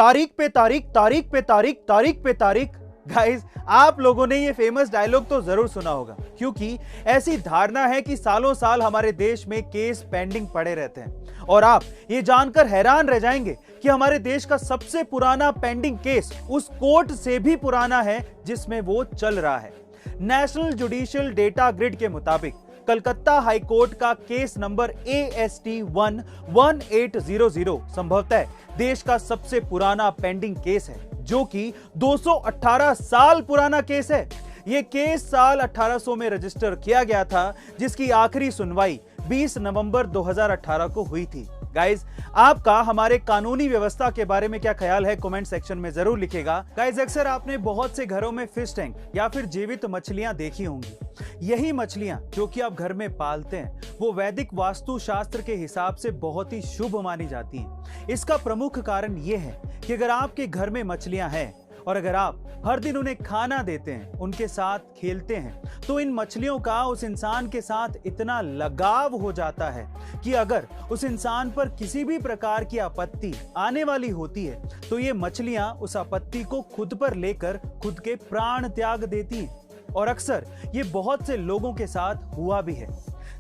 तारीख पे तारीख, तारीख पे तारीख, तारीख पे तारीख। गाइस, आप लोगों ने ये फेमस डायलॉग तो जरूर सुना होगा, क्योंकि ऐसी धारणा है कि सालों साल हमारे देश में केस पेंडिंग पड़े रहते हैं। और आप ये जानकर हैरान रह जाएंगे कि हमारे देश का सबसे पुराना पेंडिंग केस उस कोर्ट से भी पुराना है जिसमें वो चल रहा है। नेशनल जुडिशियल डेटा ग्रिड के मुताबिक कलकत्ता हाई कोर्ट का केस नंबर AST 11800 संभवतः देश का सबसे पुराना पेंडिंग केस है, जो कि 218 साल पुराना केस है। यह केस साल 1800 में रजिस्टर किया गया था, जिसकी आखिरी सुनवाई 20 नवंबर 2018 को हुई थी। गाइज, आपका हमारे कानूनी व्यवस्था के बारे में क्या ख्याल है, कमेंट सेक्शन में जरूर लिखेगा। गाइज, अक्सर आपने बहुत से घरों में फिश टैंक या फिर जीवित मछलियां देखी होंगी। यही मछलियां जो कि आप घर में पालते हैं, वो वैदिक वास्तु शास्त्र के हिसाब से बहुत ही शुभ मानी जाती हैं। इसका प्रमुख कारण यह है कि अगर आपके घर में मछलियां हैं और अगर आप हर दिन उन्हें खाना देते हैं, उनके साथ खेलते हैं, तो इन मछलियों का उस इंसान के साथ इतना लगाव हो जाता है कि अगर उस इंसान पर किसी भी प्रकार की आपत्ति आने वाली होती है, तो ये मछलियां उस आपत्ति को खुद पर लेकर खुद के प्राण त्याग देती हैं। और अक्सर ये बहुत से लोगों के साथ हुआ भी है।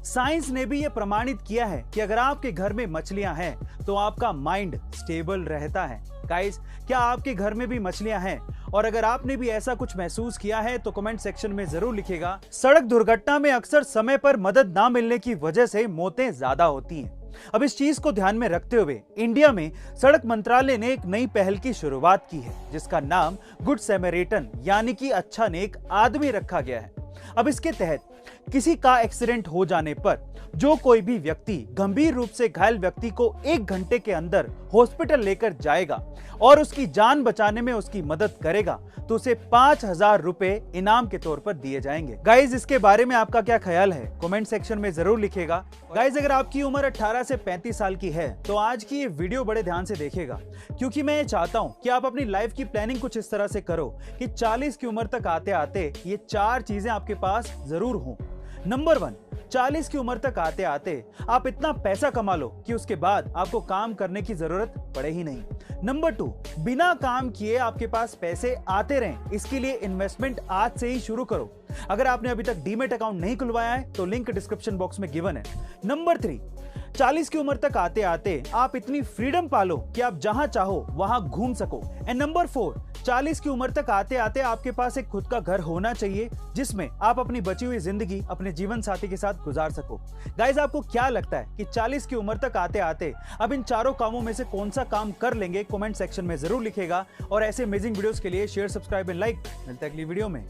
साइंस ने भी ये प्रमाणित किया है कि अगर आपके घर में मछलियां हैं तो आपका माइंड स्टेबल रहता है। गाइस, क्या आपके घर में भी मछलियां हैं? और अगर आपने भी ऐसा कुछ महसूस किया है तो कमेंट सेक्शन में जरूर लिखिएगा। सड़क दुर्घटना में अक्सर समय पर मदद ना मिलने की वजह से मौतें ज्यादा होती हैं। अब इस चीज को ध्यान में रखते हुए इंडिया में सड़क मंत्रालय ने एक नई पहल की शुरुआत की है, जिसका नाम गुड सैमरिटन यानी कि अच्छा नेक आदमी रखा गया है। अब इसके तहत किसी का एक्सीडेंट हो जाने पर जो कोई भी व्यक्ति गंभीर रूप से घायल व्यक्ति को 1 घंटे के अंदर हॉस्पिटल लेकर जाएगा और उसकी जान बचाने में उसकी मदद करेगा, तो उसे 5000 रुपए इनाम के तौर पर दिए जाएंगे। गाइज, इसके बारे में आपका क्या ख्याल है, कमेंट सेक्शन में जरूर लिखिएगा। गाइज, अगर आपकी उम्र 18 से 35 साल की है तो आज की ये वीडियो बड़े ध्यान से देखिएगा, क्योंकि मैं ये चाहता हूं कि आप अपनी लाइफ की प्लानिंग कुछ इस तरह से करो कि 40 की उम्र तक आते आते ये 4 चीजें आपके पास जरूर हों। नंबर 1, 40 की उम्र तक आते आते आप इतना पैसा कमा लो कि उसके बाद आपको काम करने की जरूरत पड़े ही नहीं। नंबर 2, बिना काम किए आपके पास पैसे आते रहें, इसके लिए इन्वेस्टमेंट आज से ही शुरू करो। अगर आपने अभी तक डीमैट अकाउंट नहीं खुलवाया है तो लिंक डिस्क्रिप्शन बॉक्स में गिवन है। नंबर 3, 40 की उम्र तक आते आते आप इतनी फ्रीडम पालो कि आप जहां चाहो वहां घूम सको। एंड नंबर 4, 40 की उम्र तक आते आते आपके पास एक खुद का घर होना चाहिए, जिसमें आप अपनी बची हुई जिंदगी अपने जीवन साथी के साथ गुजार सको। गाइज, आपको क्या लगता है कि 40 की उम्र तक आते आते अब इन चारों कामों में से कौन सा काम कर लेंगे, कमेंट सेक्शन में जरूर लिखेगा। और ऐसे अमेजिंग वीडियोस के लिए शेयर, सब्सक्राइब एंड लाइक। मिलते हैं अगली वीडियो में।